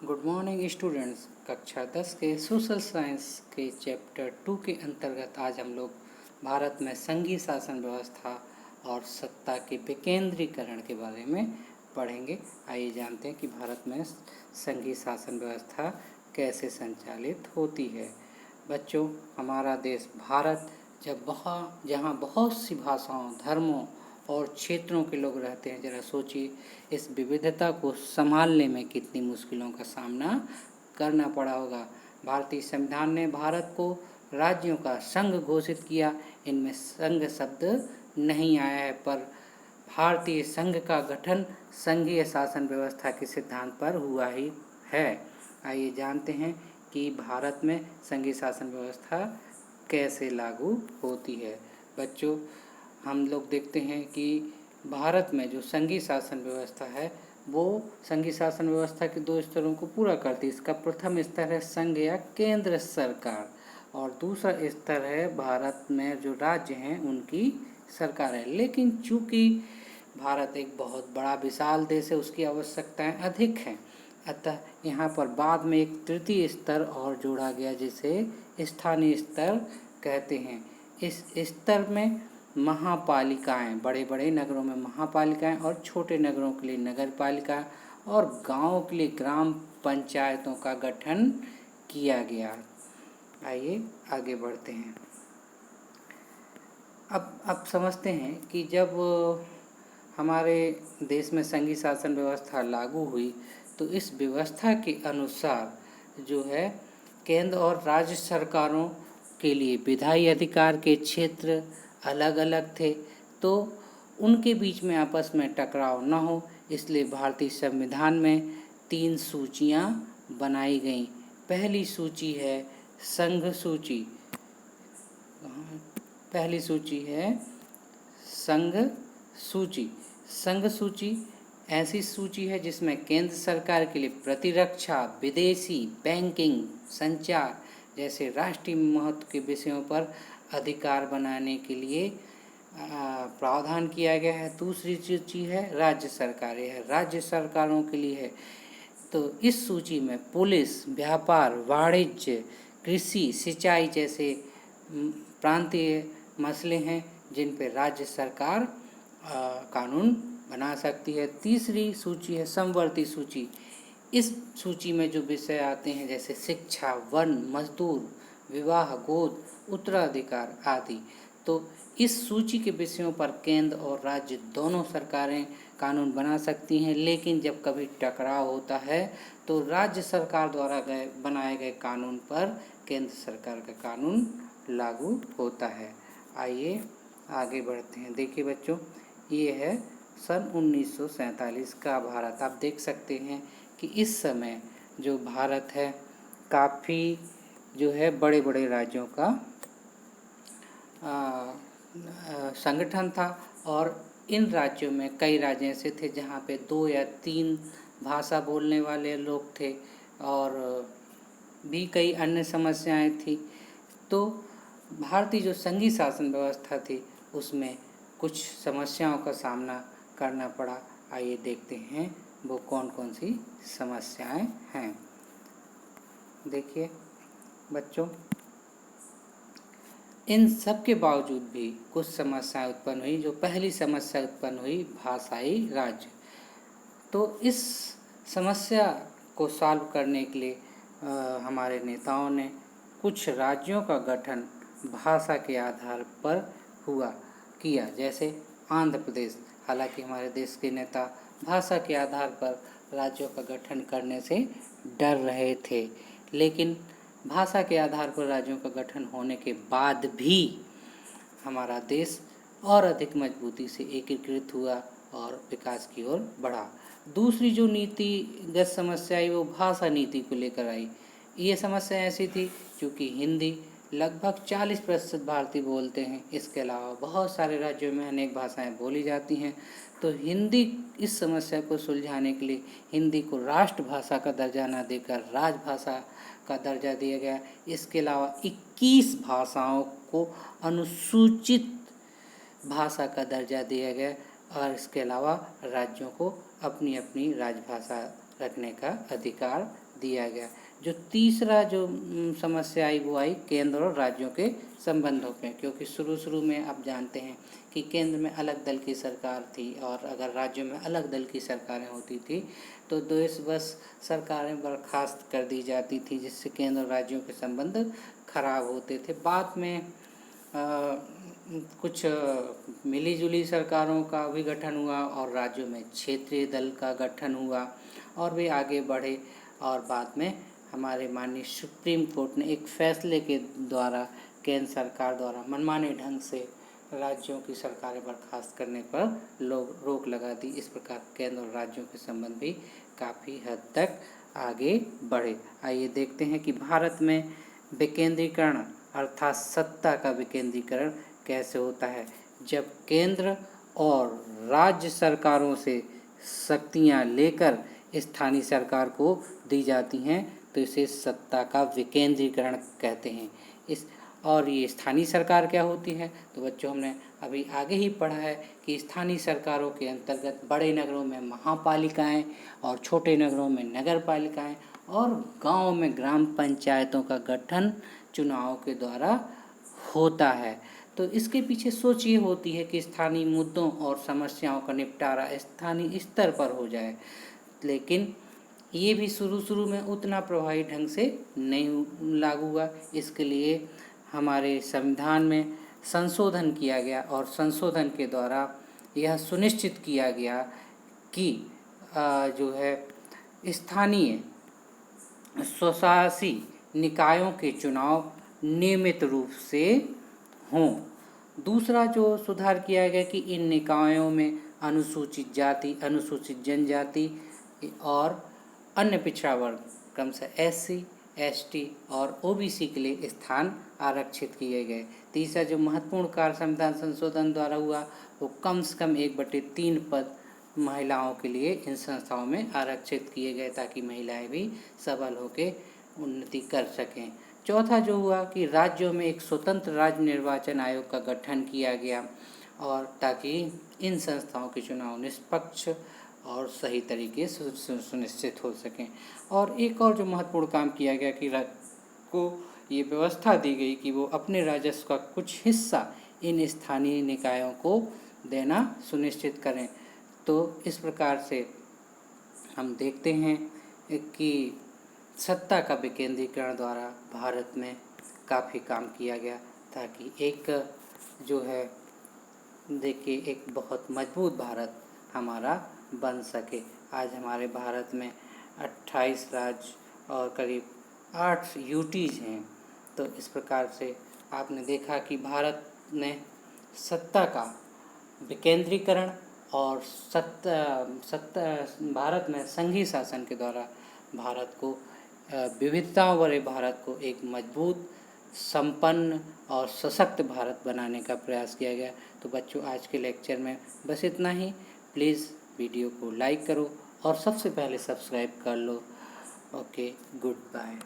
Good morning students. कक्षा 10 के social science के चैप्टर 2 के अंतर्गत आज हम लोग भारत में संघीय शासन व्यवस्था और सत्ता के विकेंद्रीकरण के बारे में पढ़ेंगे। आइए जानते हैं कि भारत में संघीय शासन व्यवस्था कैसे संचालित होती है। बच्चों, हमारा देश भारत जहाँ बहुत सी भाषाओं, धर्मों और क्षेत्रों के लोग रहते हैं, जरा सोचिए इस विविधता को संभालने में कितनी मुश्किलों का सामना करना पड़ा होगा। भारतीय संविधान ने भारत को राज्यों का संघ घोषित किया। इनमें संघ शब्द नहीं आया है, पर भारतीय संघ का गठन संघीय शासन व्यवस्था के सिद्धांत पर हुआ ही है। आइए जानते हैं कि भारत में संघीय शासन व्यवस्था कैसे लागू होती है। बच्चों, हम लोग देखते हैं कि भारत में जो संघीय शासन व्यवस्था है वो संघीय शासन व्यवस्था के 2 स्तरों को पूरा करती है। इसका प्रथम स्तर है संघ या केंद्र सरकार, और दूसरा स्तर है भारत में जो राज्य हैं उनकी सरकार है। लेकिन चूंकि भारत एक बहुत बड़ा विशाल देश है, उसकी आवश्यकताएं अधिक हैं, अतः यहाँ पर बाद में एक तृतीय स्तर और जोड़ा गया जिसे स्थानीय स्तर कहते हैं। इस स्तर में महापालिकाएं, बड़े बड़े नगरों में महापालिकाएं और छोटे नगरों के लिए नगर पालिका और गाँव के लिए ग्राम पंचायतों का गठन किया गया। आइए आगे बढ़ते हैं। अब समझते हैं कि जब हमारे देश में संघीय शासन व्यवस्था लागू हुई तो इस व्यवस्था के अनुसार जो है केंद्र और राज्य सरकारों के लिए विधायी अधिकार के क्षेत्र अलग अलग थे, तो उनके बीच में आपस में टकराव न हो इसलिए भारतीय संविधान में 3 सूचियां बनाई गईं। पहली सूची है संघ सूची। पहली सूची है संघ सूची। संघ सूची ऐसी सूची है जिसमें केंद्र सरकार के लिए प्रतिरक्षा, विदेशी, बैंकिंग, संचार जैसे राष्ट्रीय महत्व के विषयों पर अधिकार बनाने के लिए प्रावधान किया गया है। दूसरी सूची है राज्य सरकार, यह राज्य सरकारों के लिए है। तो इस सूची में पुलिस, व्यापार, वाणिज्य, कृषि, सिंचाई जैसे प्रांतीय मसले हैं जिन पर राज्य सरकार कानून बना सकती है। तीसरी सूची है समवर्ती सूची। इस सूची में जो विषय आते हैं जैसे शिक्षा, वन, मजदूर, विवाह, गोद, उत्तराधिकार आदि, तो इस सूची के विषयों पर केंद्र और राज्य दोनों सरकारें कानून बना सकती हैं। लेकिन जब कभी टकराव होता है तो राज्य सरकार द्वारा बनाए गए कानून पर केंद्र सरकार का कानून लागू होता है। आइए आगे बढ़ते हैं। देखिए बच्चों, ये है सन 1947 का भारत। आप देख सकते हैं कि इस समय जो भारत है काफ़ी जो है बड़े बड़े राज्यों का संगठन था, और इन राज्यों में कई राज्य ऐसे थे जहाँ पे 2 या 3 भाषा बोलने वाले लोग थे और भी कई अन्य समस्याएं थी। तो भारतीय जो संघीय शासन व्यवस्था थी उसमें कुछ समस्याओं का सामना करना पड़ा। आइए देखते हैं वो कौन कौन सी समस्याएं हैं। देखिए बच्चों, इन सब के बावजूद भी कुछ समस्याएं उत्पन्न हुई। जो पहली समस्या उत्पन्न हुई, भाषाई राज्य। तो इस समस्या को सॉल्व करने के लिए हमारे नेताओं ने कुछ राज्यों का गठन भाषा के आधार पर किया। जैसे आंध्र प्रदेश। हालांकि हमारे देश के नेता भाषा के आधार पर राज्यों का गठन करने से डर रहे थे, लेकिन भाषा के आधार पर राज्यों का गठन होने के बाद भी हमारा देश और अधिक मजबूती से एकीकृत हुआ और विकास की ओर बढ़ा। दूसरी जो नीतिगत समस्या आई वो भाषा नीति को लेकर आई। ये समस्या ऐसी थी क्योंकि हिंदी लगभग 40% भारतीय बोलते हैं। इसके अलावा बहुत सारे राज्यों में अनेक भाषाएं बोली जाती हैं। तो हिंदी, इस समस्या को सुलझाने के लिए हिंदी को राष्ट्रभाषा का दर्जा न देकर राजभाषा का दर्जा दिया गया। इसके अलावा 21 भाषाओं को अनुसूचित भाषा का दर्जा दिया गया, और इसके अलावा राज्यों को अपनी अपनी राजभाषा रखने का अधिकार दिया गया। जो तीसरा जो समस्या आई वो आई केंद्र और राज्यों के संबंधों पे, क्योंकि शुरू में आप जानते हैं कि केंद्र में अलग दल की सरकार थी और अगर राज्यों में अलग दल की सरकारें होती थी तो देश बस सरकारें बर्खास्त कर दी जाती थी, जिससे केंद्र और राज्यों के संबंध खराब होते थे। बाद में कुछ मिली-जुली सरकारों का भी गठन हुआ और राज्यों में क्षेत्रीय दल का गठन हुआ और वे आगे बढ़े और बाद में हमारे माननीय सुप्रीम कोर्ट ने एक फैसले के द्वारा केंद्र सरकार द्वारा मनमाने ढंग से राज्यों की सरकारें बर्खास्त करने पर रोक लगा दी। इस प्रकार केंद्र और राज्यों के संबंध भी काफ़ी हद तक आगे बढ़े। आइए देखते हैं कि भारत में विकेंद्रीकरण अर्थात सत्ता का विकेंद्रीकरण कैसे होता है। जब केंद्र और राज्य सरकारों से शक्तियां लेकर स्थानीय सरकार को दी जाती हैं तो इसे सत्ता का विकेंद्रीकरण कहते हैं। और ये स्थानीय सरकार क्या होती है, तो बच्चों हमने अभी आगे ही पढ़ा है कि स्थानीय सरकारों के अंतर्गत बड़े नगरों में महापालिकाएं और छोटे नगरों में नगर पालिकाएं और गाँव में ग्राम पंचायतों का गठन चुनाव के द्वारा होता है। तो इसके पीछे सोच ये होती है कि स्थानीय मुद्दों और समस्याओं का निपटारा स्थानीय स्तर पर हो जाए, लेकिन ये भी शुरू में उतना प्रभावी ढंग से नहीं लागू हुआ। इसके लिए हमारे संविधान में संशोधन किया गया और संशोधन के द्वारा यह सुनिश्चित किया गया कि जो है स्थानीय स्वशासी निकायों के चुनाव नियमित रूप से हों। दूसरा जो सुधार किया गया कि इन निकायों में अनुसूचित जाति, अनुसूचित जनजाति और अन्य पिछड़ा वर्ग क्रमशः SC, ST और OBC के लिए स्थान आरक्षित किए गए। तीसरा जो महत्वपूर्ण कार्य संविधान संशोधन द्वारा हुआ वो कम से कम 1/3 पद महिलाओं के लिए इन संस्थाओं में आरक्षित किए गए ताकि महिलाएं भी सबल होकर उन्नति कर सकें। चौथा जो हुआ कि राज्यों में एक स्वतंत्र राज्य निर्वाचन आयोग का गठन किया गया और ताकि इन संस्थाओं के चुनाव निष्पक्ष और सही तरीके से सुनिश्चित हो सकें। और एक और जो महत्वपूर्ण काम किया गया कि राज्य को ये व्यवस्था दी गई कि वो अपने राजस्व का कुछ हिस्सा इन स्थानीय निकायों को देना सुनिश्चित करें। तो इस प्रकार से हम देखते हैं कि सत्ता का विकेंद्रीकरण द्वारा भारत में काफ़ी काम किया गया ताकि एक जो है देखिए एक बहुत मजबूत भारत हमारा बन सके। आज हमारे भारत में 28 राज्य और करीब 8 यूटीज़ हैं। तो इस प्रकार से आपने देखा कि भारत ने सत्ता का विकेंद्रीकरण और भारत में संघीय शासन के द्वारा भारत को विविधताओं भरे भारत को एक मजबूत, संपन्न और सशक्त भारत बनाने का प्रयास किया गया। तो बच्चों आज के लेक्चर में बस इतना ही। प्लीज़ वीडियो को लाइक करो और सबसे पहले सब्सक्राइब कर लो। Okay, good bye.